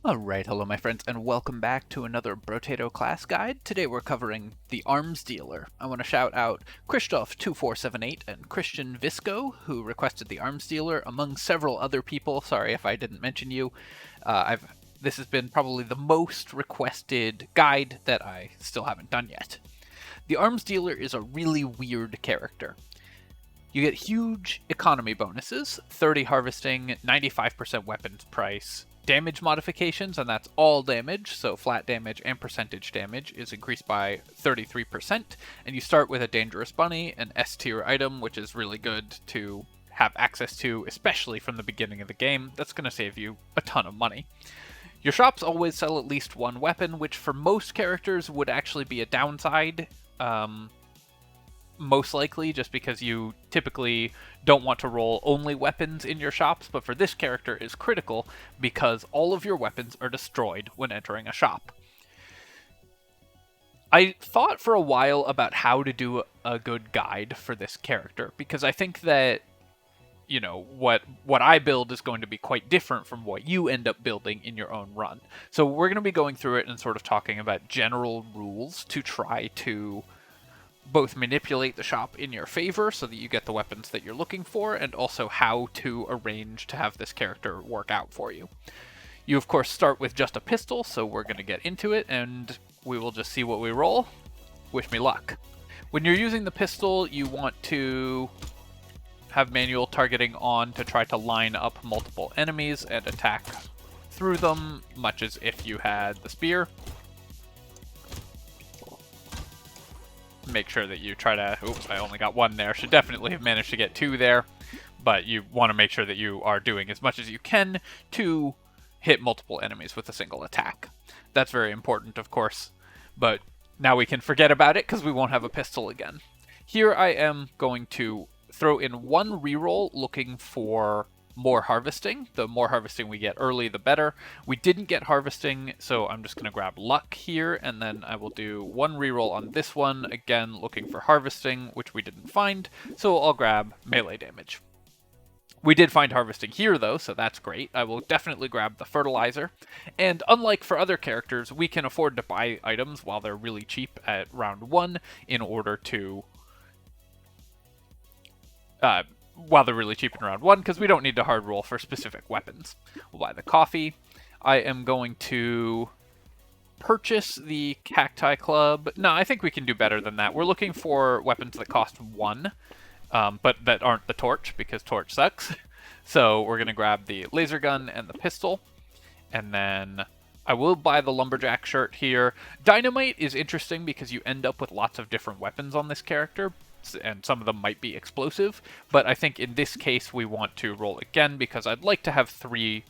Alright, hello my friends, and welcome back to another Brotato class guide. Today we're covering the Arms Dealer. I want to shout out Christoph2478 and Christian Visco, who requested the Arms Dealer, among several other people. Sorry if I didn't mention you. This has been probably the most requested guide that I still haven't done yet. The Arms Dealer is a really weird character. You get huge economy bonuses, 30 harvesting, 95% weapons price, damage modifications, and that's all damage, so flat damage and percentage damage is increased by 33%, and you start with a Dangerous Bunny, an S tier item, which is really good to have access to, especially from the beginning of the game. That's going to save you a ton of money. Your shops always sell at least one weapon, which for most characters would actually be a downside, most likely just because you typically don't want to roll only weapons in your shops, but for this character is critical because all of your weapons are destroyed when entering a shop. I thought for a while about how to do a good guide for this character, because I think that, you know, what I build is going to be quite different from what you end up building in your own run. So we're going to be going through it and sort of talking about general rules to try to both manipulate the shop in your favor so that you get the weapons that you're looking for, and also how to arrange to have this character work out for you. You, of course, start with just a pistol, so we're going to get into it, and we will just see what we roll. Wish me luck. When you're using the pistol, you want to have manual targeting on to try to line up multiple enemies and attack through them, much as if you had the spear. Make sure that you try to... Oops, I only got one there. Should definitely have managed to get two there. But you want to make sure that you are doing as much as you can to hit multiple enemies with a single attack. That's very important, of course. But now we can forget about it because we won't have a pistol again. Here I am going to throw in one reroll looking for more harvesting. The more harvesting we get early, the better. We didn't get harvesting, so I'm just going to grab luck here, and then I will do one reroll on this one, again looking for harvesting, which we didn't find, so I'll grab melee damage. We did find harvesting here, though, so that's great. I will definitely grab the fertilizer, and unlike for other characters, we can afford to buy items while they're really cheap at round 1 in order to... while they're really cheap in round 1, because we don't need to hard roll for specific weapons. We'll buy the coffee. I am going to purchase the cacti club. No, I think we can do better than that. We're looking for weapons that cost 1, but that aren't the torch, because torch sucks. So we're going to grab the laser gun and the pistol, and then I will buy the lumberjack shirt here. Dynamite is interesting because you end up with lots of different weapons on this character, and some of them might be explosive, but I think in this case we want to roll again because I'd like to have 3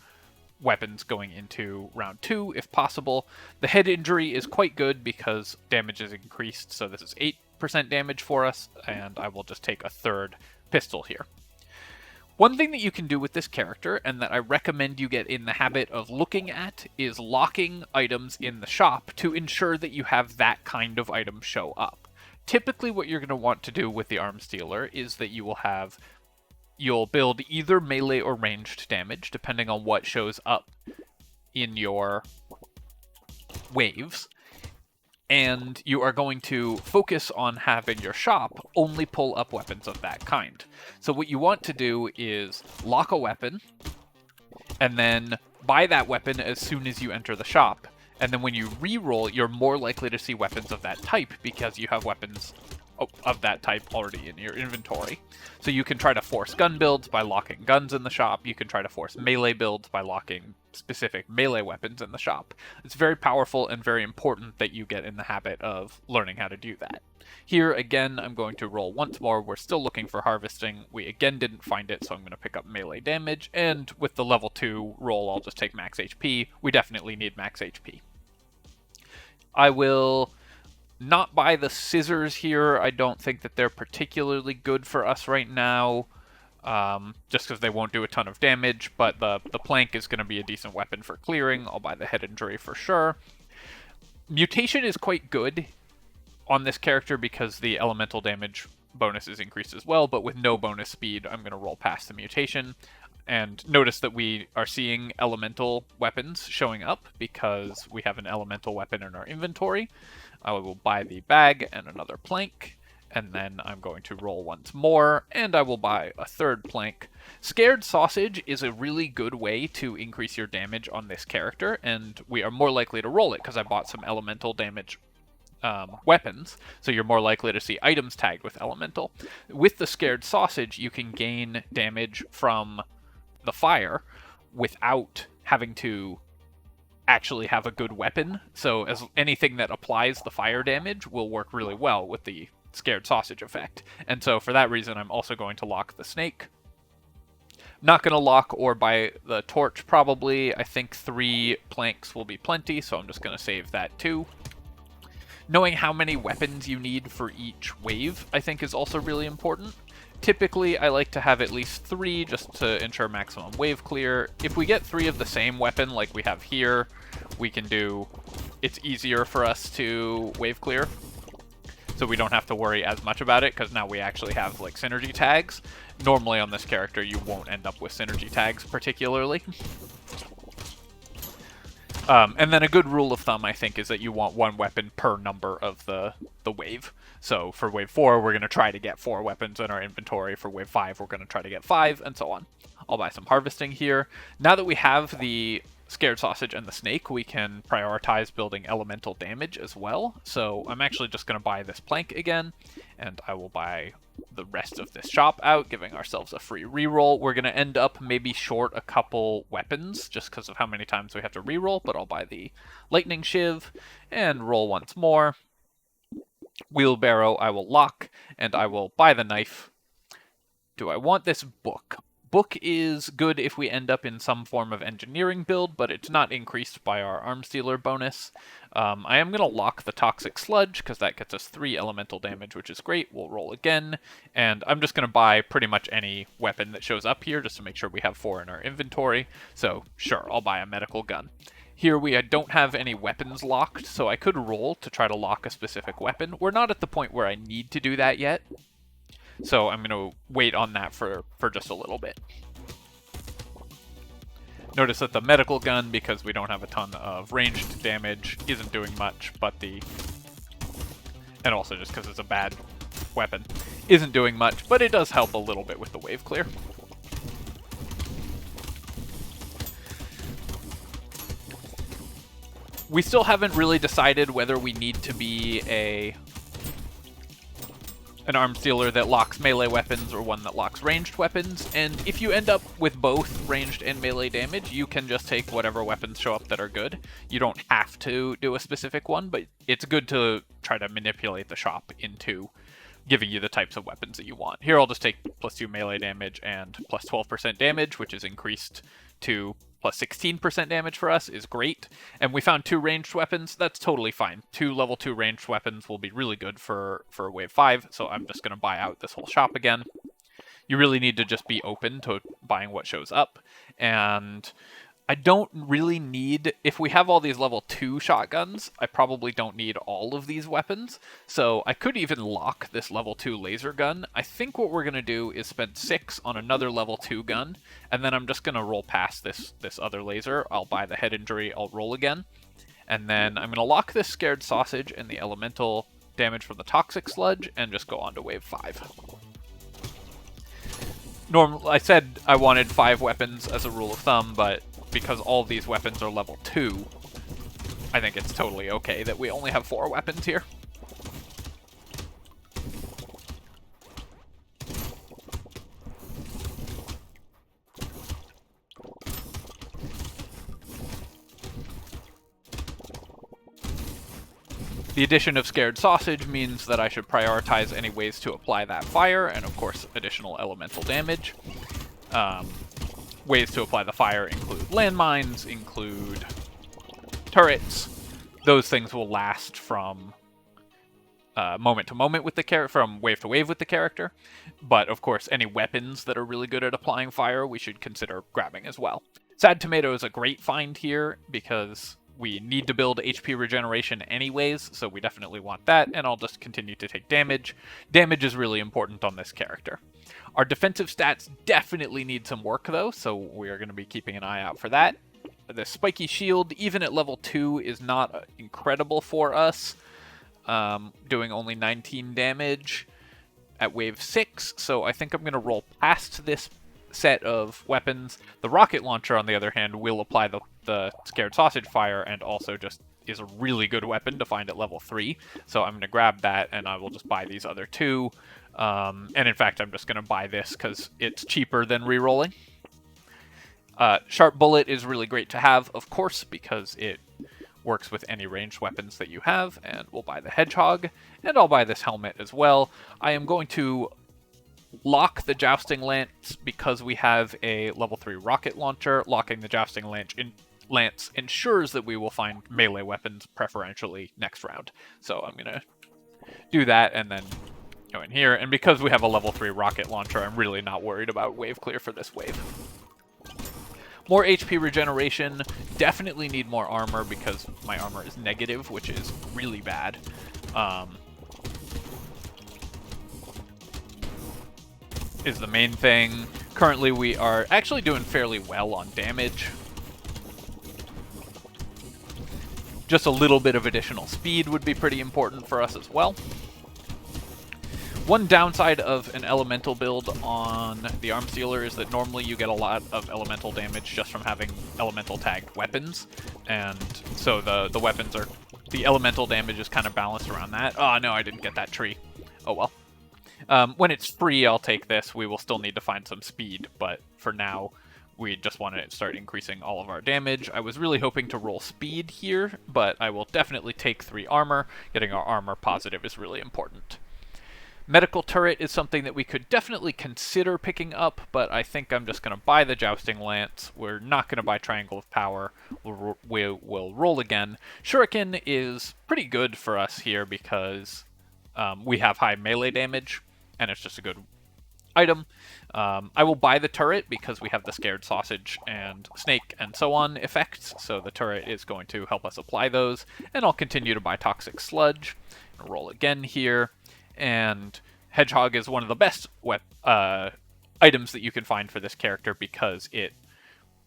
weapons going into round 2 if possible. The head injury is quite good because damage is increased, so this is 8% damage for us, and I will just take a third pistol here. One thing that you can do with this character, and that I recommend you get in the habit of looking at, is locking items in the shop to ensure that you have that kind of item show up. Typically what you're going to want to do with the Arms Dealer is that you'll build either melee or ranged damage, depending on what shows up in your waves, and you are going to focus on having your shop only pull up weapons of that kind. So what you want to do is lock a weapon, and then buy that weapon as soon as you enter the shop. And then when you re-roll, you're more likely to see weapons of that type because you have weapons of that type already in your inventory. So you can try to force gun builds by locking guns in the shop. You can try to force melee builds by locking specific melee weapons in the shop. It's very powerful and very important that you get in the habit of learning how to do that. Here, again, I'm going to roll once more. We're still looking for harvesting. We again didn't find it, so I'm going to pick up melee damage. And with the level 2 roll, I'll just take max HP. We definitely need max HP. I will not buy the scissors here. I don't think that they're particularly good for us right now, just because they won't do a ton of damage, but the plank is going to be a decent weapon for clearing. I'll buy the head injury for sure. Mutation is quite good on this character because the elemental damage bonus is increased as well, but with no bonus speed, I'm going to roll past the mutation. And notice that we are seeing elemental weapons showing up because we have an elemental weapon in our inventory. I will buy the bag and another plank, and then I'm going to roll once more, and I will buy a third plank. Scared Sausage is a really good way to increase your damage on this character, and we are more likely to roll it because I bought some elemental damage weapons, so you're more likely to see items tagged with elemental. With the Scared Sausage, you can gain damage from the fire without having to actually have a good weapon. So as anything that applies the fire damage will work really well with the Scared Sausage effect. And so for that reason, I'm also going to lock the snake. Not going to lock or buy the torch probably. I think 3 planks will be plenty, so I'm just going to save that too. Knowing how many weapons you need for each wave, I think, is also really important. Typically, I like to have at least 3 just to ensure maximum wave clear. If we get 3 of the same weapon like we have here, we can do... It's easier for us to wave clear, so we don't have to worry as much about it, because now we actually have like synergy tags. Normally on this character, you won't end up with synergy tags particularly. And then a good rule of thumb, I think, is that you want 1 weapon per number of the wave. So for wave 4, we're going to try to get 4 weapons in our inventory. For wave 5, we're going to try to get 5, and so on. I'll buy some harvesting here. Now that we have the Scared Sausage and the snake, we can prioritize building elemental damage as well. So I'm actually just going to buy this plank again, and I will buy the rest of this shop out, giving ourselves a free reroll. We're going to end up maybe short a couple weapons just because of how many times we have to reroll, but I'll buy the lightning shiv and roll once more. Wheelbarrow I will lock, and I will buy the knife. Do I want this book? Book is good if we end up in some form of engineering build, but it's not increased by our arms dealer bonus. I am going to lock the toxic sludge because that gets us 3 elemental damage, which is great. We'll roll again, and I'm just going to buy pretty much any weapon that shows up here just to make sure we have 4 in our inventory. So sure, I'll buy a medical gun. Here we don't have any weapons locked, so I could roll to try to lock a specific weapon. We're not at the point where I need to do that yet, so I'm going to wait on that for just a little bit. Notice that the medical gun, because we don't have a ton of ranged damage, isn't doing much, but and also just because it's a bad weapon, isn't doing much, but it does help a little bit with the wave clear. We still haven't really decided whether we need to be an arms dealer that locks melee weapons or one that locks ranged weapons, and if you end up with both ranged and melee damage, you can just take whatever weapons show up that are good. You don't have to do a specific one, but it's good to try to manipulate the shop into giving you the types of weapons that you want. Here I'll just take +2 melee damage and plus 12% damage, which is increased to plus 16% damage for us, is great. And we found 2 ranged weapons. That's totally fine. 2 level 2 ranged weapons will be really good for wave 5, so I'm just going to buy out this whole shop again. You really need to just be open to buying what shows up. And I don't really need... If we have all these level 2 shotguns, I probably don't need all of these weapons. So I could even lock this level 2 laser gun. I think what we're going to do is spend 6 on another level 2 gun, and then I'm just going to roll past this other laser. I'll buy the head injury, I'll roll again. And then I'm going to lock this Scared Sausage and the elemental damage from the toxic sludge, and just go on to wave 5. I said I wanted 5 weapons as a rule of thumb, but because all these weapons are level 2, I think it's totally okay that we only have 4 weapons here. The addition of Scared Sausage means that I should prioritize any ways to apply that fire, and of course additional elemental damage. Ways to apply the fire include landmines, include turrets. Those things will last from moment to moment with the character, from wave to wave with the character. But of course, any weapons that are really good at applying fire, we should consider grabbing as well. Sad Tomato is a great find here because we need to build HP regeneration anyways, so we definitely want that, and I'll just continue to take damage. Damage is really important on this character. Our defensive stats definitely need some work, though, so we are going to be keeping an eye out for that. The spiky shield, even at level 2, is not incredible for us, doing only 19 damage at wave 6, so I think I'm going to roll past this set of weapons. The rocket launcher, on the other hand, will apply the scared sausage fire, and also just is a really good weapon to find at level 3, so I'm going to grab that, and I will just buy these other two. And in fact, I'm just going to buy this because it's cheaper than rerolling. Sharp Bullet is really great to have, of course, because it works with any ranged weapons that you have, and we'll buy the Hedgehog, and I'll buy this helmet as well. I am going to lock the Jousting Lance because we have a level 3 rocket launcher. Locking the Jousting Lance ensures that we will find melee weapons preferentially next round. So I'm going to do that and then go in here, and because we have a level 3 rocket launcher, I'm really not worried about wave clear for this wave. More HP regeneration. Definitely need more armor because my armor is negative, which is really bad. Is the main thing. Currently we are actually doing fairly well on damage. Just a little bit of additional speed would be pretty important for us as well. One downside of an elemental build on the arm sealer is that normally you get a lot of elemental damage just from having elemental tagged weapons, and so the weapons are, the elemental damage is kind of balanced around that. Oh no, I didn't get that tree. Oh well. When it's free, I'll take this. We will still need to find some speed, but for now, we just want to start increasing all of our damage. I was really hoping to roll speed here, but I will definitely take 3 armor. Getting our armor positive is really important. Medical Turret is something that we could definitely consider picking up, but I think I'm just going to buy the Jousting Lance. We're not going to buy Triangle of Power. We'll roll again. Shuriken is pretty good for us here because we have high melee damage, and it's just a good item. I will buy the turret because we have the Scared Sausage and Snake and so on effects, so the turret is going to help us apply those, and I'll continue to buy Toxic Sludge. Roll again here. And Hedgehog is one of the best items that you can find for this character because it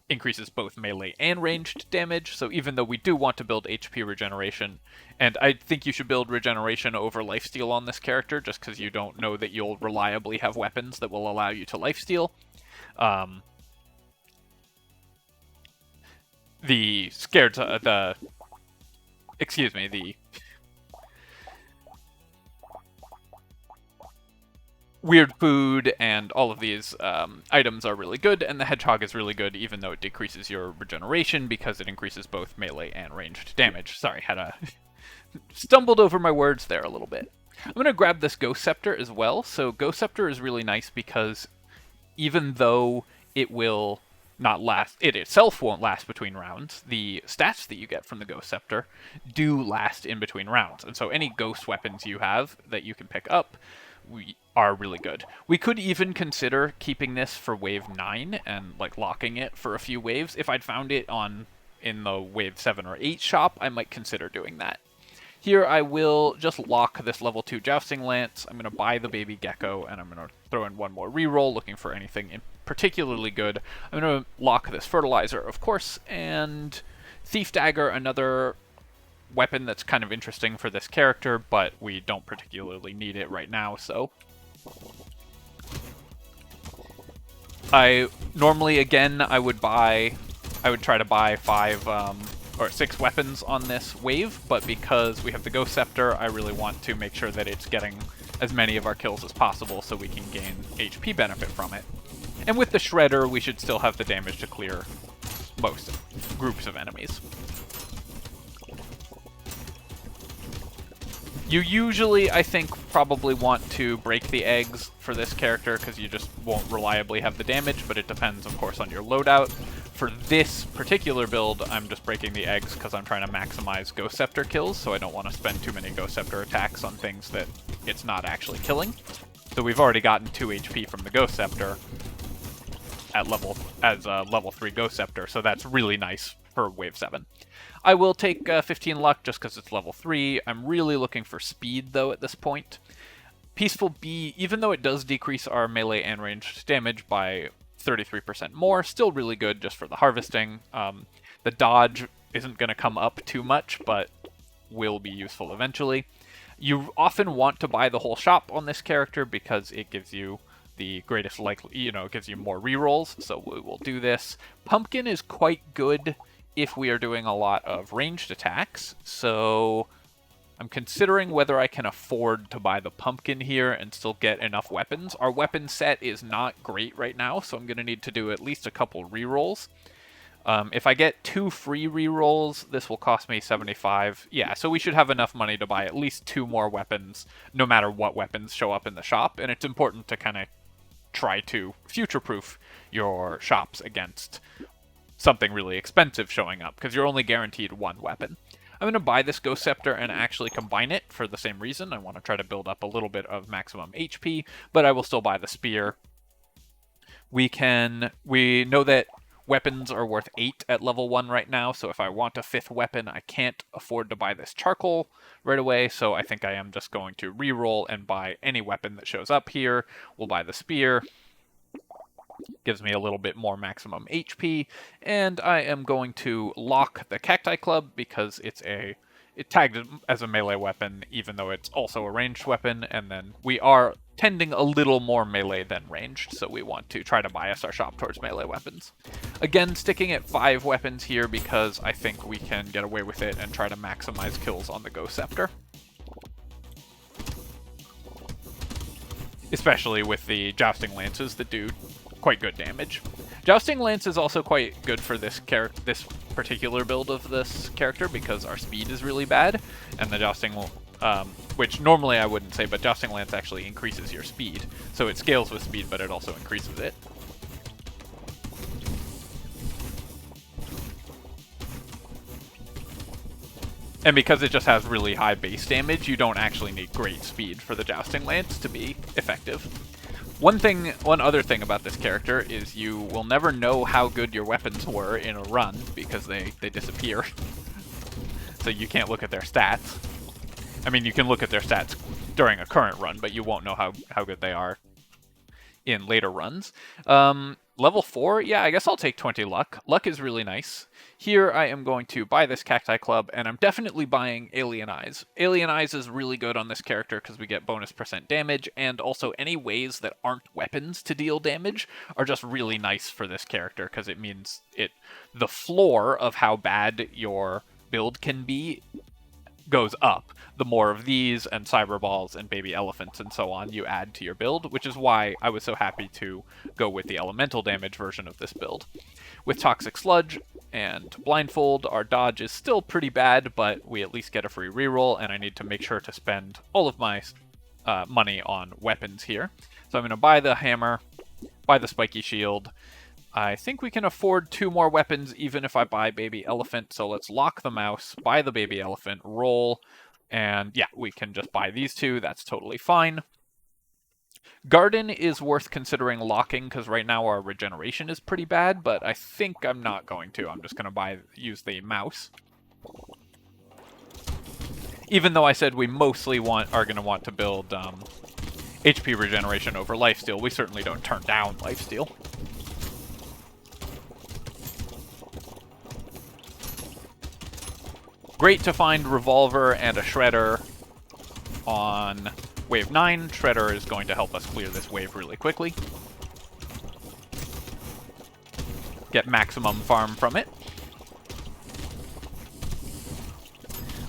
increases both melee and ranged damage. So even though we do want to build HP regeneration, and I think you should build regeneration over lifesteal on this character just because you don't know that you'll reliably have weapons that will allow you to lifesteal. The Weird Food and all of these items are really good, and the Hedgehog is really good even though it decreases your regeneration because it increases both melee and ranged damage. Sorry, stumbled over my words there a little bit. I'm going to grab this Ghost Scepter as well. So Ghost Scepter is really nice because even though it will not last, it itself won't last between rounds, the stats that you get from the Ghost Scepter do last in between rounds. And so any ghost weapons you have that you can pick up are really good. We could even consider keeping this for wave 9 and like locking it for a few waves. If I'd found it in the wave 7 or 8 shop, I might consider doing that. Here I will just lock this level 2 Jousting Lance. I'm going to buy the Baby Gecko, and I'm going to throw in one more reroll looking for anything particularly good. I'm going to lock this Fertilizer, of course, and Thief Dagger, another weapon that's kind of interesting for this character, but we don't particularly need it right now, so I normally, again, I would try to buy 5 or 6 weapons on this wave, but because we have the Ghost Scepter, I really want to make sure that it's getting as many of our kills as possible so we can gain HP benefit from it. And with the Shredder, we should still have the damage to clear most groups of enemies. You usually, I think, probably want to break the eggs for this character because you just won't reliably have the damage, but it depends, of course, on your loadout. For this particular build, I'm just breaking the eggs because I'm trying to maximize Ghost Scepter kills, so I don't want to spend too many Ghost Scepter attacks on things that it's not actually killing. So we've already gotten 2 HP from the Ghost Scepter as a level 3 Ghost Scepter, so that's really nice for wave 7. I will take 15 luck just because it's level 3. I'm really looking for speed, though, at this point. Peaceful Bee, even though it does decrease our melee and ranged damage by 33% more, still really good just for the harvesting. The dodge isn't going to come up too much, but will be useful eventually. You often want to buy the whole shop on this character because it gives you the greatest likely, it gives you more rerolls, so we will do this. Pumpkin is quite good if we are doing a lot of ranged attacks, so I'm considering whether I can afford to buy the pumpkin here and still get enough weapons. Our weapon set is not great right now, so I'm going to need to do at least a couple rerolls. If I get 2 free rerolls, this will cost me 75. Yeah, so we should have enough money to buy at least 2 more weapons, no matter what weapons show up in the shop. And it's important to kind of try to future-proof your shops against something really expensive showing up, because you're only guaranteed 1 weapon. I'm going to buy this Ghost Scepter and actually combine it for the same reason. I want to try to build up a little bit of maximum HP, but I will still buy the Spear. We know that weapons are worth 8 at level 1 right now, so if I want a 5th weapon, I can't afford to buy this charcoal right away, so I think I am just going to reroll and buy any weapon that shows up here. We'll buy the Spear. Gives me a little bit more maximum HP, and I am going to lock the Cacti Club because it's tagged as a melee weapon, even though it's also a ranged weapon, and then we are tending a little more melee than ranged, so we want to try to bias our shop towards melee weapons. Again, sticking at 5 weapons here because I think we can get away with it and try to maximize kills on the Ghost Scepter. Especially with the Jousting Lances that do quite good damage. Jousting Lance is also quite good for this particular build of this character because our speed is really bad, and the Jousting, which normally I wouldn't say, but Jousting Lance actually increases your speed. So it scales with speed, but it also increases it. And because it just has really high base damage, you don't actually need great speed for the Jousting Lance to be effective. One other thing about this character is you will never know how good your weapons were in a run because they disappear. So you can't look at their stats. I mean, you can look at their stats during a current run, but you won't know how good they are in later runs. Level 4, yeah, I guess I'll take 20 luck. Luck is really nice. Here I am going to buy this Cacti Club, and I'm definitely buying Alien Eyes. Alien Eyes is really good on this character because we get bonus % damage, and also any ways that aren't weapons to deal damage are just really nice for this character because it means the floor of how bad your build can be goes up. The more of these and cyber balls and baby elephants and so on you add to your build, which is why I was so happy to go with the elemental damage version of this build. With Toxic Sludge and Blindfold, our dodge is still pretty bad, but we at least get a free reroll, and I need to make sure to spend all of my money on weapons here. So I'm going to buy the hammer, buy the spiky shield. I think we can afford 2 more weapons even if I buy baby elephant, so let's lock the mouse, buy the baby elephant, roll, and yeah, we can just buy these 2, that's totally fine. Garden is worth considering locking because right now our regeneration is pretty bad, but I think I'm not going to. I'm just going to use the mouse. Even though I said we mostly are going to want to build HP regeneration over lifesteal, we certainly don't turn down lifesteal. Great to find Revolver and a Shredder on Wave 9. Shredder is going to help us clear this wave really quickly. Get maximum farm from it.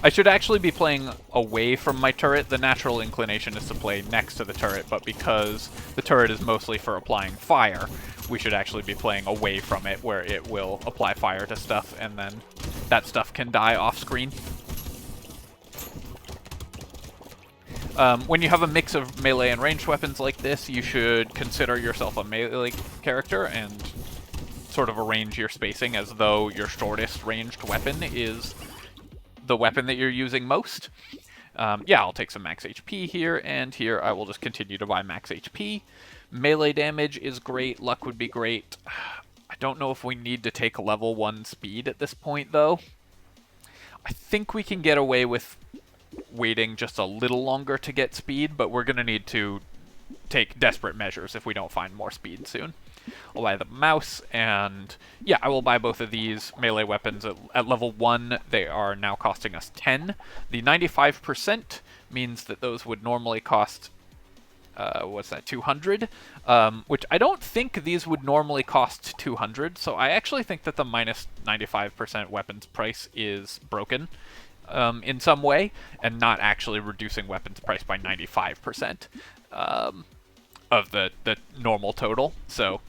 I should actually be playing away from my turret. The natural inclination is to play next to the turret, but because the turret is mostly for applying fire, we should actually be playing away from it, where it will apply fire to stuff, and then that stuff can die off-screen. When you have a mix of melee and ranged weapons like this, you should consider yourself a melee character and sort of arrange your spacing as though your shortest ranged weapon is the weapon that you're using most. Yeah, I'll take some max HP here, and here I will just continue to buy max HP. Melee damage is great, luck would be great. I don't know if we need to take level 1 speed at this point, though. I think we can get away with waiting just a little longer to get speed, but we're going to need to take desperate measures if we don't find more speed soon. I'll buy the mouse, and yeah, I will buy both of these melee weapons at level 1. They are now costing us 10. The 95% means that those would normally cost, what's that, 200? Which I don't think these would normally cost 200, so I actually think that the minus 95% weapons price is broken in some way, and not actually reducing weapons price by 95% of the normal total. So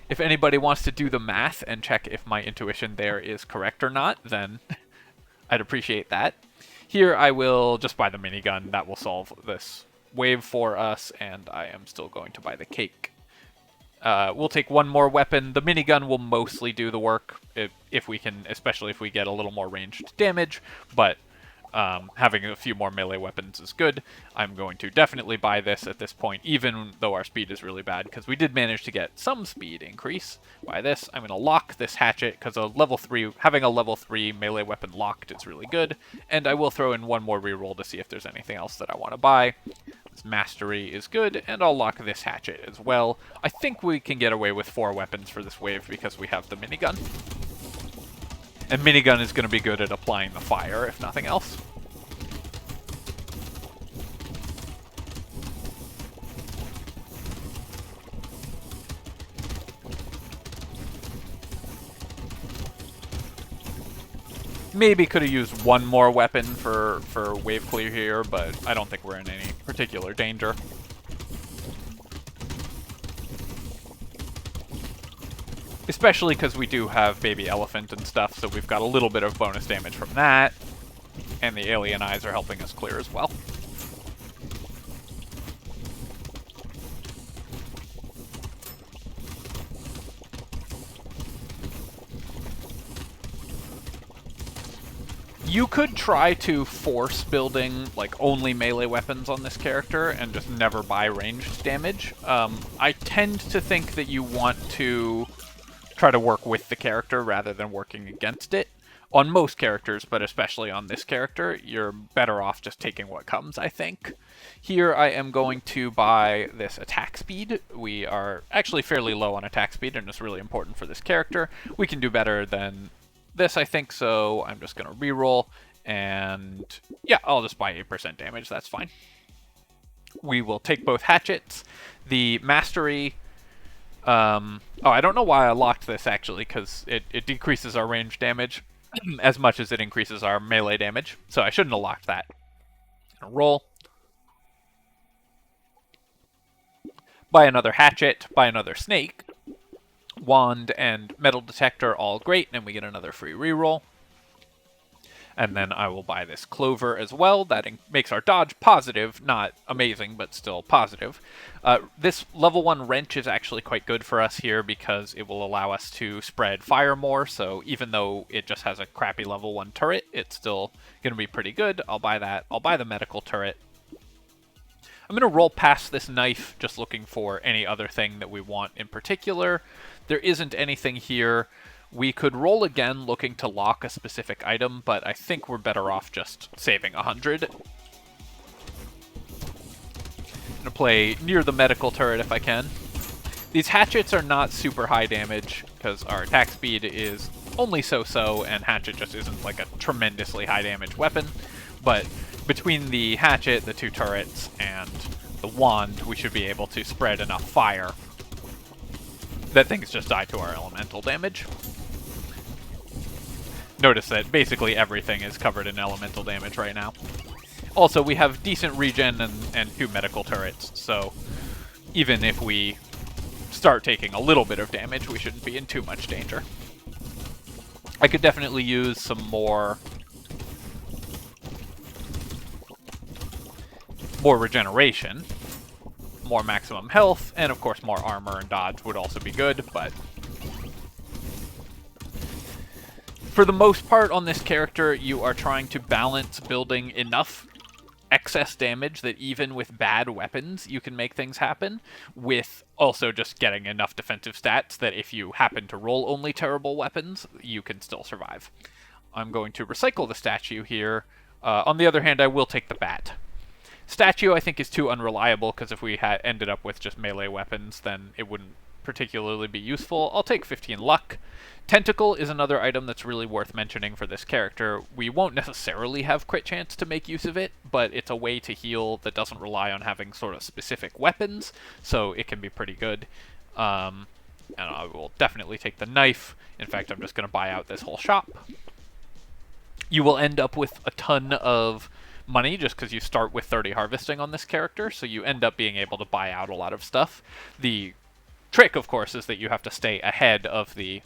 if anybody wants to do the math and check if my intuition there is correct or not, then I'd appreciate that. Here I will just buy the minigun. That will solve this wave for us, and I am still going to buy the cake. We'll take one more weapon. The minigun will mostly do the work if we can, especially if we get a little more ranged damage, but having a few more melee weapons is good. I'm going to definitely buy this at this point, even though our speed is really bad, because we did manage to get some speed increase. Buy this. I'm going to lock this hatchet, because having a level 3 melee weapon locked is really good, and I will throw in one more reroll to see if there's anything else that I want to buy. This mastery is good, and I'll lock this hatchet as well. I think we can get away with 4 weapons for this wave because we have the minigun. And minigun is going to be good at applying the fire, if nothing else. Maybe could have used one more weapon for wave clear here, but I don't think we're in any particular danger. Especially because we do have baby elephant and stuff, so we've got a little bit of bonus damage from that. And the alien eyes are helping us clear as well. You could try to force building like only melee weapons on this character and just never buy ranged damage. I tend to think that you want to try to work with the character rather than working against it. On most characters, but especially on this character, you're better off just taking what comes, I think. Here I am going to buy this attack speed. We are actually fairly low on attack speed, and it's really important for this character. We can do better than this, I think, so I'm just going to reroll, and yeah, I'll just buy 8% damage, that's fine. We will take both hatchets. The mastery... oh, I don't know why I locked this, actually, because it decreases our range damage as much as it increases our melee damage, so I shouldn't have locked that. Roll. Buy another hatchet, buy another snake. Wand and metal detector, all great, and we get another free reroll. And then I will buy this clover as well. That makes our dodge positive, not amazing, but still positive. This level 1 wrench is actually quite good for us here because it will allow us to spread fire more, so even though it just has a crappy level 1 turret, it's still going to be pretty good. I'll buy that. I'll buy the medical turret. I'm going to roll past this knife, just looking for any other thing that we want in particular. There isn't anything here. We could roll again looking to lock a specific item, but I think we're better off just saving 100. I'm going to play near the medical turret if I can. These hatchets are not super high damage, because our attack speed is only so-so, and hatchet just isn't like a tremendously high damage weapon. But between the hatchet, the 2 turrets, and the wand, we should be able to spread enough fire that things just die to our elemental damage. Notice that basically everything is covered in elemental damage right now. Also, we have decent regen and 2 medical turrets, so even if we start taking a little bit of damage, we shouldn't be in too much danger. I could definitely use some more regeneration, more maximum health, and of course more armor and dodge would also be good, but for the most part on this character, you are trying to balance building enough excess damage that even with bad weapons, you can make things happen, with also just getting enough defensive stats that if you happen to roll only terrible weapons, you can still survive. I'm going to recycle the statue here. On the other hand, I will take the bat. Statue, I think, is too unreliable, because if we had ended up with just melee weapons, then it wouldn't particularly be useful. I'll take 15 luck. Tentacle is another item that's really worth mentioning for this character. We won't necessarily have crit chance to make use of it, but it's a way to heal that doesn't rely on having sort of specific weapons, so it can be pretty good. And I will definitely take the knife. In fact, I'm just going to buy out this whole shop. You will end up with a ton of money just because you start with 30 harvesting on this character, so you end up being able to buy out a lot of stuff. The trick, of course, is that you have to stay ahead of the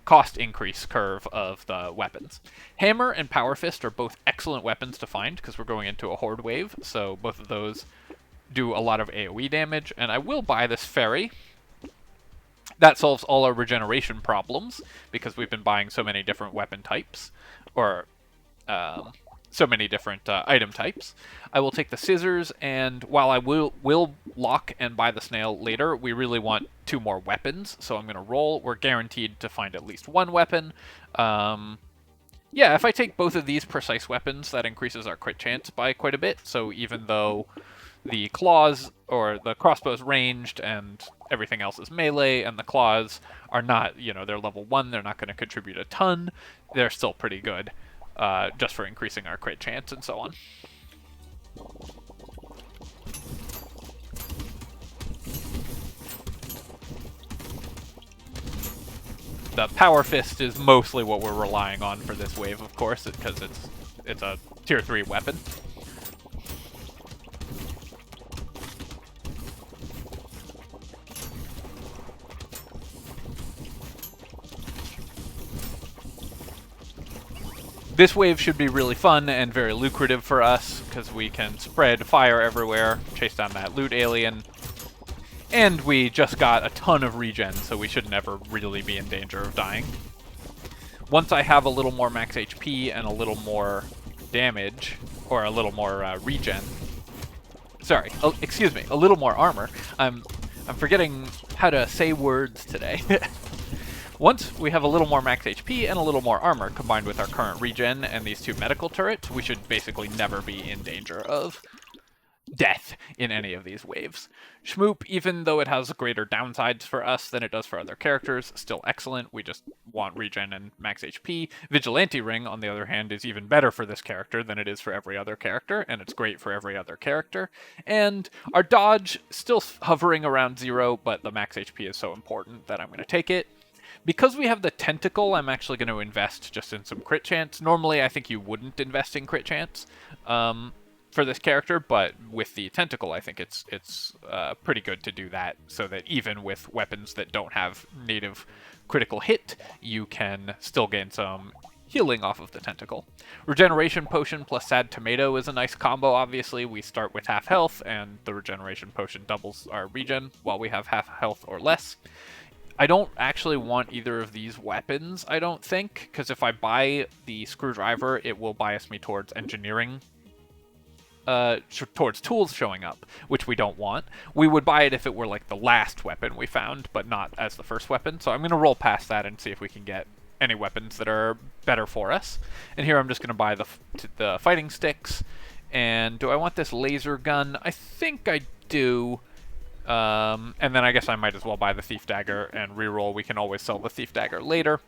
cost increase curve of the weapons. Hammer and Power Fist are both excellent weapons to find because we're going into a horde wave, so both of those do a lot of AoE damage, and I will buy this fairy. That solves all our regeneration problems because we've been buying so many different weapon types, or so many different item types. I will take the scissors, and while I will lock and buy the snail later, we really want 2 more weapons, so I'm going to roll. We're guaranteed to find at least 1 weapon. Yeah, if I take both of these precise weapons, that increases our crit chance by quite a bit, so even though the claws, or the crossbow's ranged, and everything else is melee, and the claws are not, you know, they're level 1, they're not going to contribute a ton, they're still pretty good. Just for increasing our crit chance and so on. The Power Fist is mostly what we're relying on for this wave, of course, because it's a tier 3 weapon. This wave should be really fun and very lucrative for us, because we can spread fire everywhere, chase down that loot alien, and we just got a ton of regen, so we should never really be in danger of dying. Once I have a little more max HP and a little more damage, or a little more regen, sorry, excuse me, a little more armor. I'm forgetting how to say words today. Once we have a little more max HP and a little more armor, combined with our current regen and these 2 medical turrets, we should basically never be in danger of death in any of these waves. Shmoop, even though it has greater downsides for us than it does for other characters, still excellent. We just want regen and max HP. Vigilante Ring, on the other hand, is even better for this character than it is for every other character, and it's great for every other character. And our dodge, still hovering around 0, but the max HP is so important that I'm going to take it. Because we have the tentacle, I'm actually going to invest just in some crit chance. Normally, I think you wouldn't invest in crit chance for this character, but with the tentacle, I think it's pretty good to do that, so that even with weapons that don't have native critical hit, you can still gain some healing off of the tentacle. Regeneration Potion plus Sad Tomato is a nice combo, obviously. We start with half health, and the Regeneration Potion doubles our regen while we have half health or less. I don't actually want either of these weapons, I don't think, because if I buy the screwdriver, it will bias me towards engineering, towards tools showing up, which we don't want. We would buy it if it were like the last weapon we found, but not as the first weapon, so I'm going to roll past that and see if we can get any weapons that are better for us. And here I'm just going to buy the fighting sticks. And do I want this laser gun? I think I do. And then I guess I might as well buy the Thief Dagger and reroll. We can always sell the Thief Dagger later.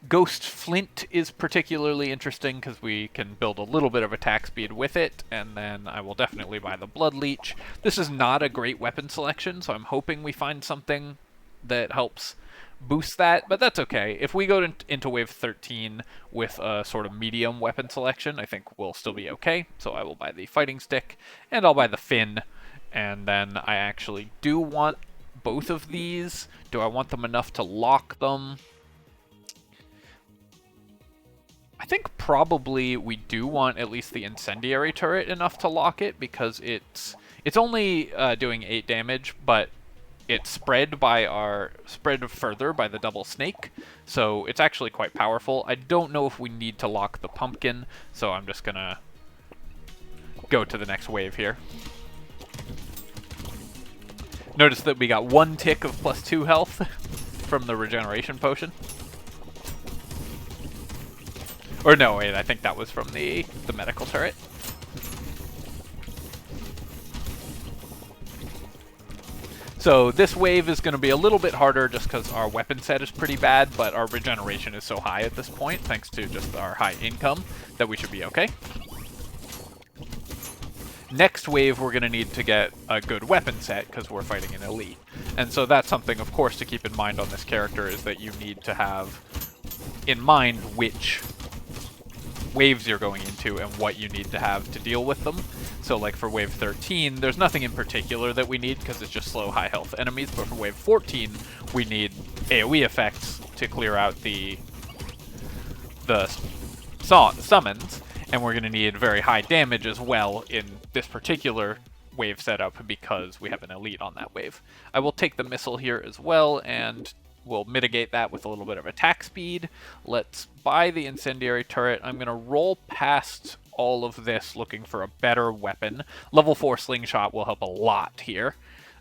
Ghost Flint is particularly interesting because we can build a little bit of attack speed with it, and then I will definitely buy the Blood Leech. This is not a great weapon selection, so I'm hoping we find something that helps boost that, but that's okay. If we go into Wave 13 with a sort of medium weapon selection, I think we'll still be okay. So I will buy the Fighting Stick, and I'll buy the Fin. And then I actually do want both of these. Do I want them enough to lock them? I think probably we do want at least the Incendiary Turret enough to lock it, because it's only doing 8 damage, but it's spread further by the double snake, so it's actually quite powerful. I don't know if we need to lock the pumpkin, so I'm just gonna go to the next wave here. Notice that we got 1 tick of +2 health from the regeneration potion. Or no, wait, I think that was from the medical turret. So this wave is going to be a little bit harder just because our weapon set is pretty bad, but our regeneration is so high at this point, thanks to just our high income, that we should be okay. Next wave, we're going to need to get a good weapon set because we're fighting an elite. And so that's something, of course, to keep in mind on this character, is that you need to have in mind which waves you're going into and what you need to have to deal with them. So like for wave 13, there's nothing in particular that we need because it's just slow, high health enemies, but for wave 14, we need AoE effects to clear out the summons, and we're going to need very high damage as well in this particular wave setup because we have an elite on that wave. I will take the missile here as well, and we'll mitigate that with a little bit of attack speed. Let's buy the incendiary turret. I'm going to roll past all of this looking for a better weapon. Level 4 slingshot will help a lot here.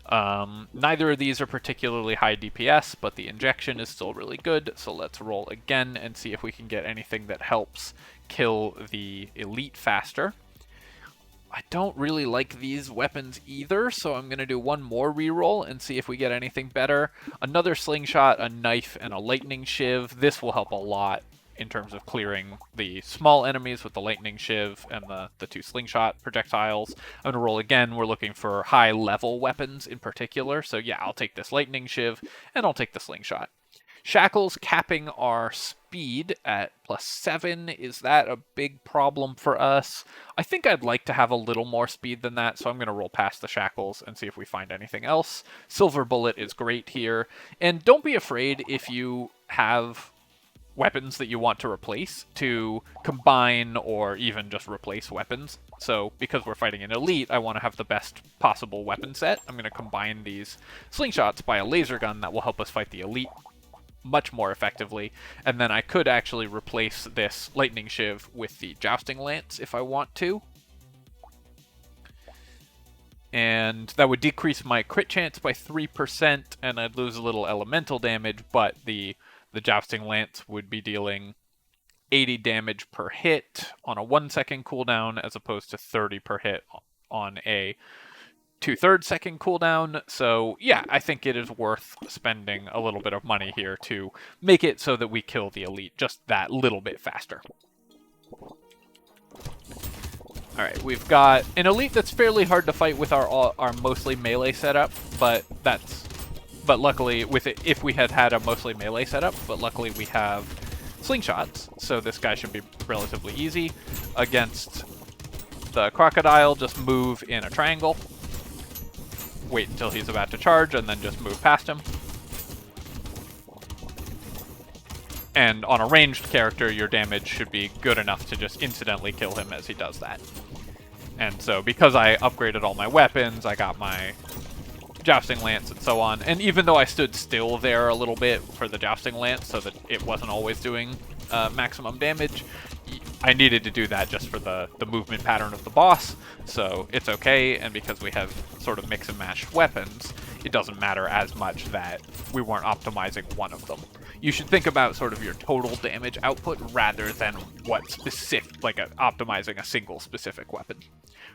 Neither of these are particularly high DPS, but the injection is still really good, so let's roll again and see if we can get anything that helps kill the elite faster. I don't really like these weapons either, so I'm going to do one more reroll and see if we get anything better. Another slingshot, a knife, and a lightning shiv. This will help a lot in terms of clearing the small enemies with the lightning shiv and the 2 slingshot projectiles. I'm going to roll again. We're looking for high-level weapons in particular, so yeah, I'll take this lightning shiv, and I'll take the slingshot. Shackles capping our speed at +7. Is that a big problem for us? I think I'd like to have a little more speed than that, so I'm going to roll past the shackles and see if we find anything else. Silver bullet is great here. And don't be afraid if you have weapons that you want to replace to combine or even just replace weapons. So because we're fighting an elite, I want to have the best possible weapon set. I'm going to combine these slingshots by a laser gun that will help us fight the elite much more effectively, and then I could actually replace this lightning shiv with the jousting lance if I want to, and that would decrease my crit chance by 3%, and I'd lose a little elemental damage, but the jousting lance would be dealing 80 damage per hit on a 1-second cooldown as opposed to 30 per hit on a 2/3 second cooldown. So yeah, I think it is worth spending a little bit of money here to make it so that we kill the elite just that little bit faster. Alright, we've got an elite that's fairly hard to fight with our mostly melee setup, but luckily with it, if we had a mostly melee setup, but luckily we have slingshots, so this guy should be relatively easy. Against the crocodile, just move in a triangle. Wait until he's about to charge, and then just move past him. And on a ranged character, your damage should be good enough to just incidentally kill him as he does that. And so, because I upgraded all my weapons, I got my jousting lance and so on, and even though I stood still there a little bit for the jousting lance so that it wasn't always doing maximum damage, I needed to do that just for the movement pattern of the boss, so it's okay, and because we have sort of mix and match weapons, it doesn't matter as much that we weren't optimizing one of them. You should think about sort of your total damage output rather than what specific, like optimizing a single specific weapon.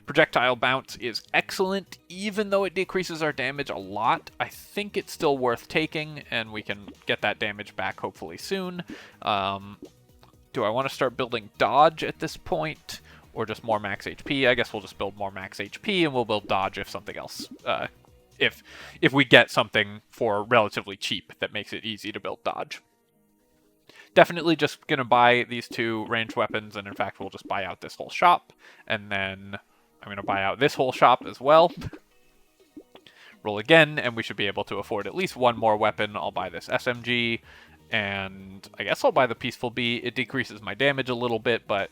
Projectile bounce is excellent, even though it decreases our damage a lot. I think it's still worth taking, and we can get that damage back hopefully soon. Do I want to start building dodge at this point, or just more max HP? I guess we'll just build more max HP, and we'll build dodge if something else, if we get something for relatively cheap that makes it easy to build dodge. Definitely just going to buy these 2 ranged weapons, and in fact we'll just buy out this whole shop, and then I'm going to buy out this whole shop as well. Roll again, and we should be able to afford at least one more weapon. I'll buy this SMG, and I guess I'll buy the Peaceful Bee. It decreases my damage a little bit, but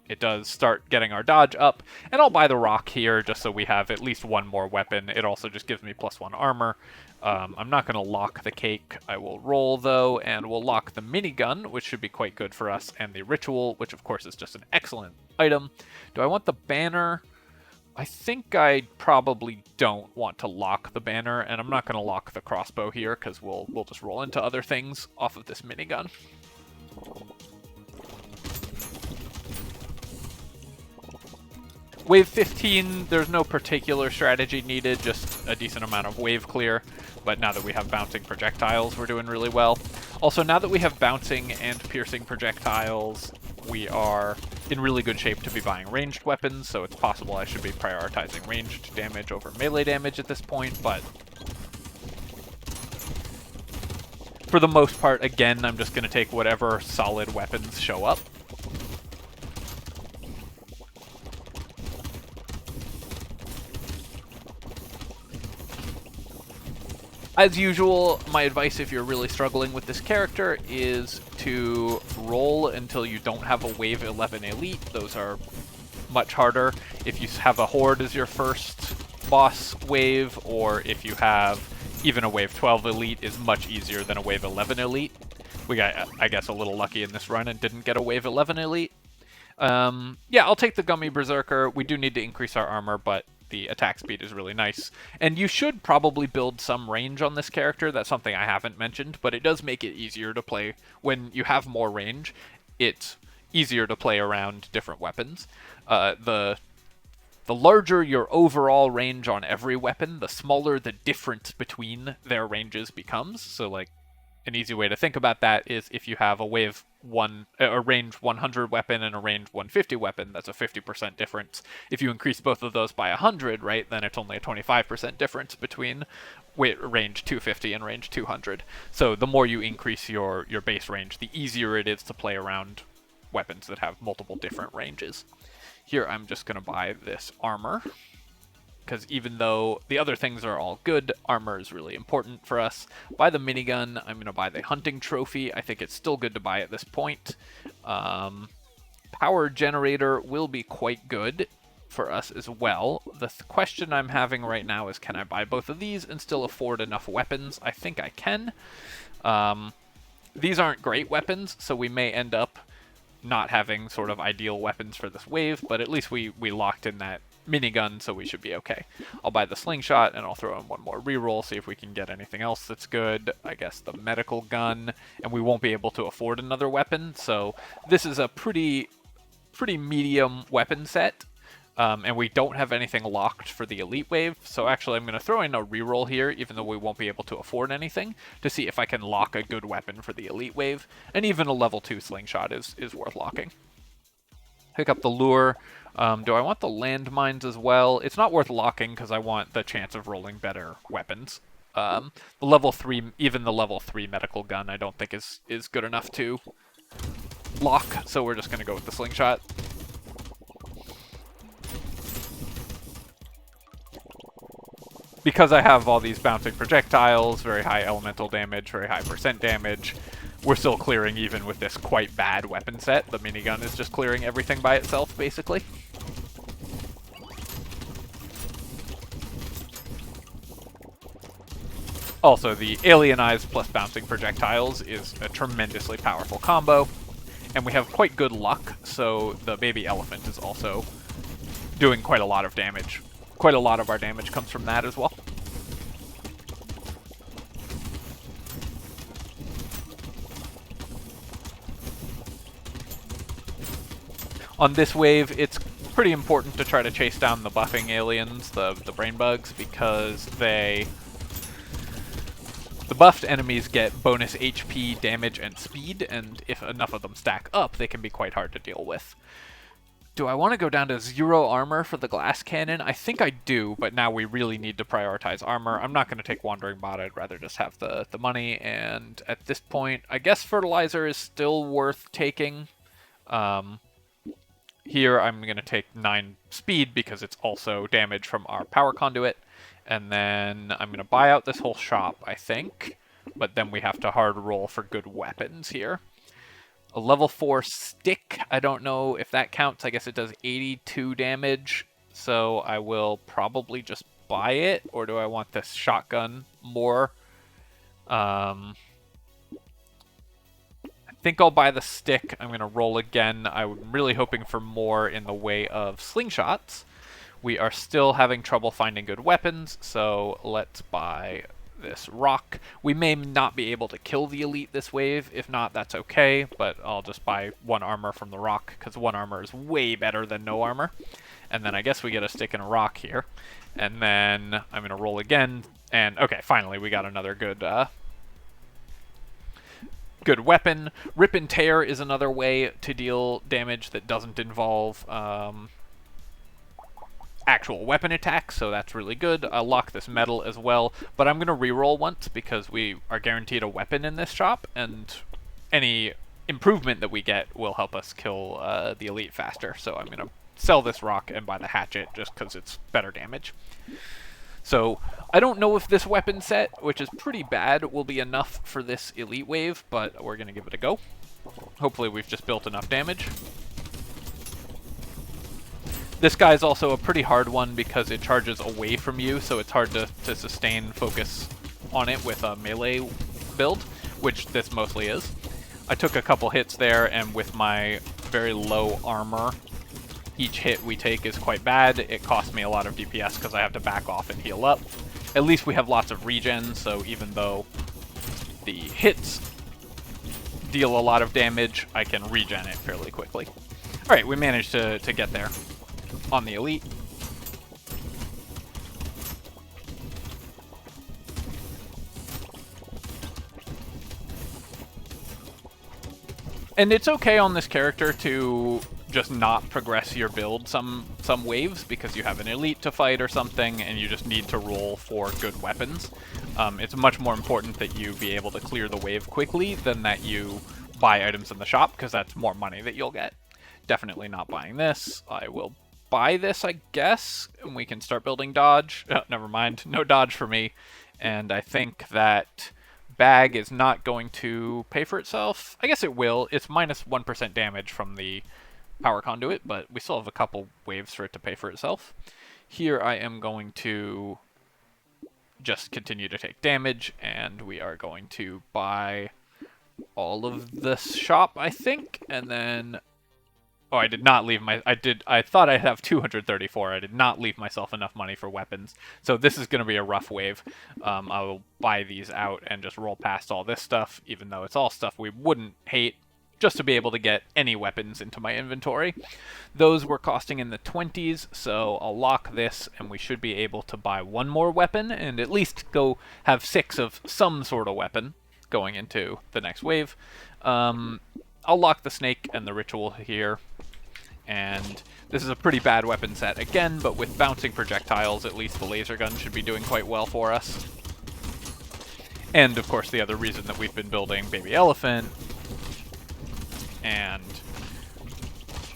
it does start getting our dodge up. And I'll buy the rock here just so we have at least one more weapon. It also just gives me +1 armor. I'm not going to lock the cake. I will roll, though, and we'll lock the minigun, which should be quite good for us, and the ritual, which, of course, is just an excellent item. Do I want the banner? I think I probably don't want to lock the banner, and I'm not going to lock the crossbow here, because we'll just roll into other things off of this minigun. Wave 15, there's no particular strategy needed, just a decent amount of wave clear. But now that we have bouncing projectiles, we're doing really well. Also, now that we have bouncing and piercing projectiles, we are in really good shape to be buying ranged weapons, so it's possible I should be prioritizing ranged damage over melee damage at this point, but for the most part, again, I'm just going to take whatever solid weapons show up. As usual, my advice if you're really struggling with this character is to roll until you don't have a wave 11 elite. Those are much harder. If you have a horde as your first boss wave, or if you have even a wave 12 elite, is much easier than a wave 11 elite. We got, I guess, a little lucky in this run and didn't get a wave 11 elite. Yeah, I'll take the Gummy Berserker. We do need to increase our armor, but the attack speed is really nice. And you should probably build some range on this character. That's something I haven't mentioned, but it does make it easier to play. When you have more range, it's easier to play around different weapons. The larger your overall range on every weapon, the smaller the difference between their ranges becomes. So, like, an easy way to think about that is if you have a range 100 weapon and a range 150 weapon, that's a 50% difference. If you increase both of those by 100, right, then it's only a 25% difference between range 250 and range 200. So the more you increase your base range, the easier it is to play around weapons that have multiple different ranges. Here I'm just going to buy this armor, because even though the other things are all good, armor is really important for us. Buy the minigun. I'm going to buy the hunting trophy. I think it's still good to buy at this point. Power generator will be quite good for us as well. The question I'm having right now is, can I buy both of these and still afford enough weapons? I think I can. These aren't great weapons, so we may end up not having sort of ideal weapons for this wave, but at least we locked in that minigun, so we should be okay. I'll buy the slingshot, and I'll throw in one more reroll, see if we can get anything else that's good. I guess the medical gun, and we won't be able to afford another weapon, so this is a pretty medium weapon set, and we don't have anything locked for the elite wave, so actually I'm going to throw in a reroll here, even though we won't be able to afford anything, to see if I can lock a good weapon for the elite wave, and even a level 2 slingshot is worth locking. Pick up the lure. Do I want the landmines as well? It's not worth locking because I want the chance of rolling better weapons. The level 3, even the level 3 medical gun, I don't think is good enough to lock, so we're just going to go with the slingshot. Because I have all these bouncing projectiles, very high elemental damage, very high percent damage, we're still clearing even with this quite bad weapon set. The minigun is just clearing everything by itself, basically. Also, the Alien Eyes plus bouncing projectiles is a tremendously powerful combo, and we have quite good luck, so the baby elephant is also doing quite a lot of damage. Quite a lot of our damage comes from that as well. On this wave, it's pretty important to try to chase down the buffing aliens, the brain bugs, because the buffed enemies get bonus HP, damage, and speed, and if enough of them stack up, they can be quite hard to deal with. Do I want to go down to 0 armor for the glass cannon? I think I do, but now we really need to prioritize armor. I'm not going to take Wandering Bot, I'd rather just have the money, and at this point, I guess Fertilizer is still worth taking. Here I'm going to take 9 speed because it's also damage from our power conduit. And then I'm going to buy out this whole shop, I think. But then we have to hard roll for good weapons here. A level 4 stick, I don't know if that counts. I guess it does 82 damage. So I will probably just buy it. Or do I want this shotgun more? I think I'll buy the stick. I'm going to roll again. I'm really hoping for more in the way of slingshots. We are still having trouble finding good weapons, so let's buy this rock. We may not be able to kill the elite this wave. If not, that's okay, but I'll just buy 1 armor from the rock, because 1 armor is way better than no armor. And then I guess we get a stick and a rock here. And then I'm going to roll again. And okay, finally we got another good good weapon. Rip and Tear is another way to deal damage that doesn't involve actual weapon attacks, so that's really good. I'll lock this metal as well, but I'm going to reroll once because we are guaranteed a weapon in this shop, and any improvement that we get will help us kill the elite faster. So I'm going to sell this rock and buy the hatchet just because it's better damage. So I don't know if this weapon set, which is pretty bad, will be enough for this elite wave, but we're going to give it a go. Hopefully we've just built enough damage. This guy's also a pretty hard one because it charges away from you, so it's hard to sustain focus on it with a melee build, which this mostly is. I took a couple hits there, and with my very low armor, each hit we take is quite bad. It costs me a lot of DPS because I have to back off and heal up. At least we have lots of regen, so even though the hits deal a lot of damage, I can regen it fairly quickly. Alright, we managed to get there on the elite. And it's okay on this character to just not progress your build some waves because you have an elite to fight or something and you just need to roll for good weapons. It's much more important that you be able to clear the wave quickly than that you buy items in the shop, because that's more money that you'll get. Definitely not buying this. I will buy this, I guess, and we can start building dodge. Oh, never mind, no dodge for me. And I think that bag is not going to pay for itself. I guess it will. It's minus 1% damage from the power conduit, but we still have a couple waves for it to pay for itself. Here I am going to just continue to take damage, and we are going to buy all of this shop, I think, and then... Oh, I did not leave my... I thought I'd have 234. I did not leave myself enough money for weapons. So this is going to be a rough wave. I will buy these out and just roll past all this stuff, even though it's all stuff we wouldn't hate, just to be able to get any weapons into my inventory. Those were costing in the 20s, so I'll lock this, and we should be able to buy 1 more weapon, and at least go have 6 of some sort of weapon going into the next wave. I'll lock the snake and the ritual here, and this is a pretty bad weapon set again, but with bouncing projectiles, at least the laser gun should be doing quite well for us. And of course the other reason that we've been building Baby Elephant and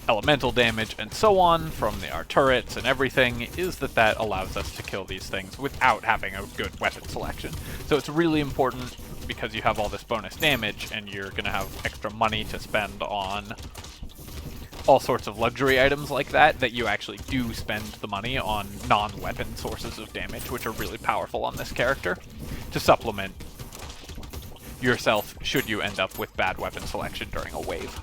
elemental damage and so on from our turrets and everything is that allows us to kill these things without having a good weapon selection. So it's really important, because you have all this bonus damage and you're going to have extra money to spend on all sorts of luxury items like that you actually do spend the money on non-weapon sources of damage, which are really powerful on this character, to supplement yourself should you end up with bad weapon selection during a wave.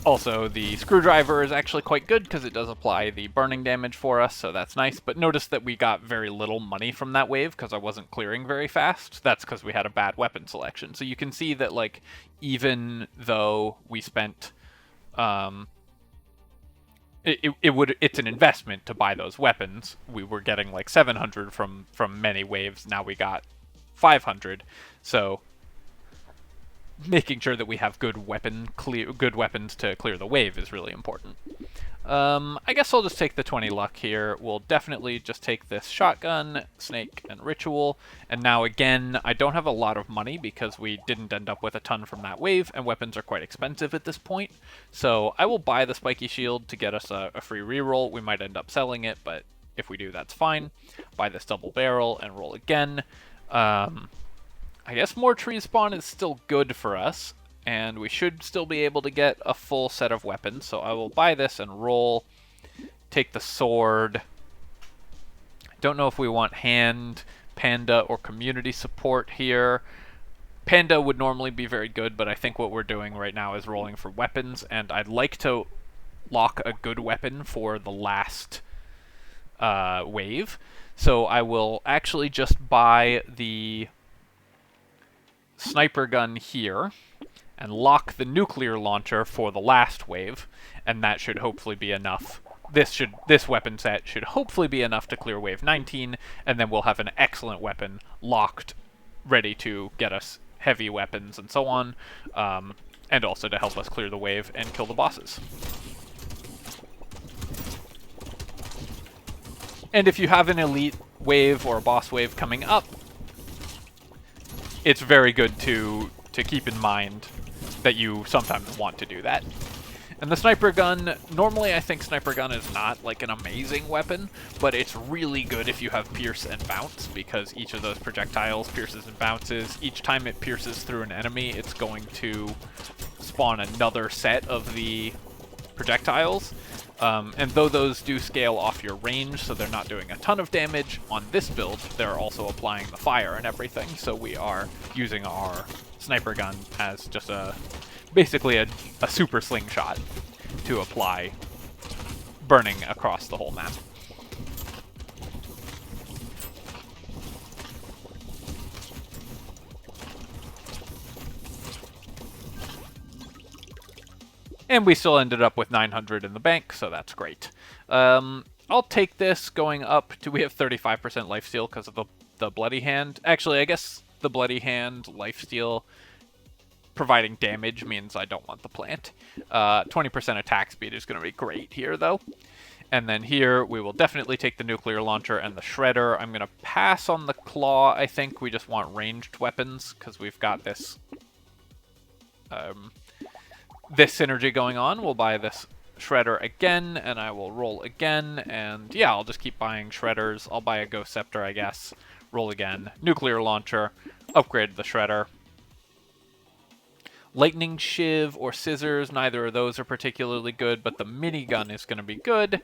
Also, the screwdriver is actually quite good because it does apply the burning damage for us, so that's nice. But notice that we got very little money from that wave because I wasn't clearing very fast. That's because we had a bad weapon selection. So you can see that, like, even though we spent... it's an investment to buy those weapons. We were getting like 700 from many waves. Now we got 500. So... making sure that we have good weapons to clear the wave is really important. I guess I'll just take the 20 luck here. We'll definitely just take this shotgun, snake, and ritual. And now again, I don't have a lot of money because we didn't end up with a ton from that wave, and weapons are quite expensive at this point. So I will buy the spiky shield to get us a free reroll. We might end up selling it, but if we do, that's fine. Buy this double barrel and roll again. I guess more tree spawn is still good for us, and we should still be able to get a full set of weapons, so I will buy this and roll, take the sword. Don't know if we want hand, Panda or Community Support here. Panda would normally be very good, but I think what we're doing right now is rolling for weapons, and I'd like to lock a good weapon for the last wave. So I will actually just buy the sniper gun here and lock the nuclear launcher for the last wave, and that should hopefully be enough. This weapon set should hopefully be enough to clear wave 19, and then we'll have an excellent weapon locked, ready to get us heavy weapons and so on, and also to help us clear the wave and kill the bosses. And if you have an elite wave or a boss wave coming up, it's very good to keep in mind that you sometimes want to do that. And the sniper gun, normally I think sniper gun is not like an amazing weapon, but it's really good if you have pierce and bounce, because each of those projectiles pierces and bounces. Each time it pierces through an enemy, it's going to spawn another set of the projectiles. And though those do scale off your range, so they're not doing a ton of damage, on this build, they're also applying the fire and everything, so we are using our sniper gun as just basically a super slingshot to apply burning across the whole map. And we still ended up with 900 in the bank, so that's great. I'll take this going up to... We have 35% lifesteal because of the Bloody Hand. Actually, I guess the Bloody Hand lifesteal providing damage means I don't want the plant. 20% attack speed is going to be great here, though. And then here, we will definitely take the nuclear launcher and the shredder. I'm going to pass on the claw, I think. We just want ranged weapons, because we've got this... this synergy going on. We'll buy this shredder again, and I will roll again, and yeah, I'll just keep buying shredders. I'll buy a ghost scepter, I guess. Roll again. Nuclear launcher. Upgrade the shredder. Lightning shiv or scissors, neither of those are particularly good, but the minigun is going to be good.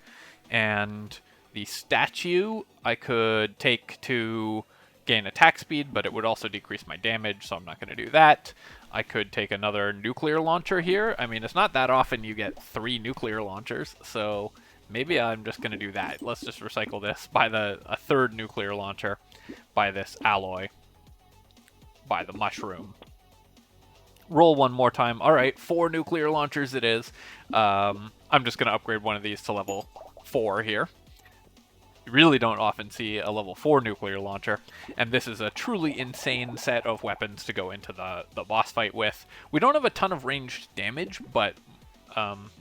And the statue I could take to gain attack speed, but it would also decrease my damage, so I'm not going to do that. I could take another nuclear launcher here. I mean, it's not that often you get 3 nuclear launchers, so maybe I'm just going to do that. Let's just recycle this, buy a third nuclear launcher, buy this alloy, buy the mushroom. Roll one more time. All right, 4 nuclear launchers it is. I'm just going to upgrade one of these to level 4 here. You really don't often see a level 4 nuclear launcher, and this is a truly insane set of weapons to go into the boss fight with. We don't have a ton of ranged damage, but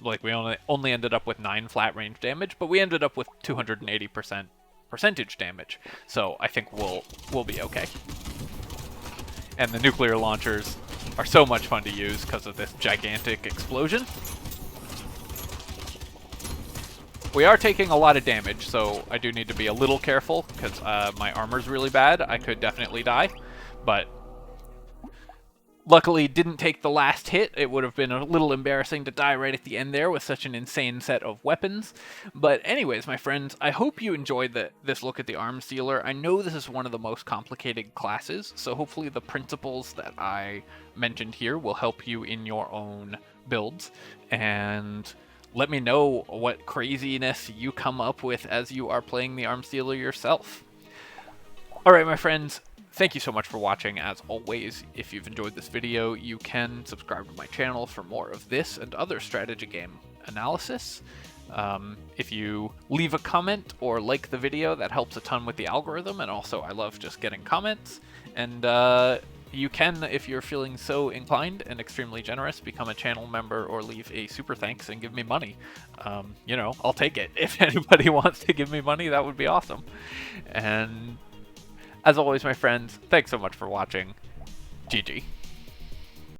like we only ended up with 9 flat range damage, but we ended up with 280% percentage damage, so I think we'll be okay. And the nuclear launchers are so much fun to use because of this gigantic explosion. We are taking a lot of damage, so I do need to be a little careful, because my armor's really bad. I could definitely die, but luckily didn't take the last hit. It would have been a little embarrassing to die right at the end there with such an insane set of weapons. But anyways, my friends, I hope you enjoyed this look at the Arms Dealer. I know this is one of the most complicated classes, so hopefully the principles that I mentioned here will help you in your own builds, and let me know what craziness you come up with as you are playing the Arms Dealer yourself. Alright, my friends, thank you so much for watching. As always, if you've enjoyed this video, you can subscribe to my channel for more of this and other strategy game analysis. If you leave a comment or like the video, that helps a ton with the algorithm, and also I love just getting comments. And you can, if you're feeling so inclined and extremely generous, become a channel member or leave a super thanks and give me money. You know, I'll take it. If anybody wants to give me money, that would be awesome. And as always, my friends, thanks so much for watching. GG.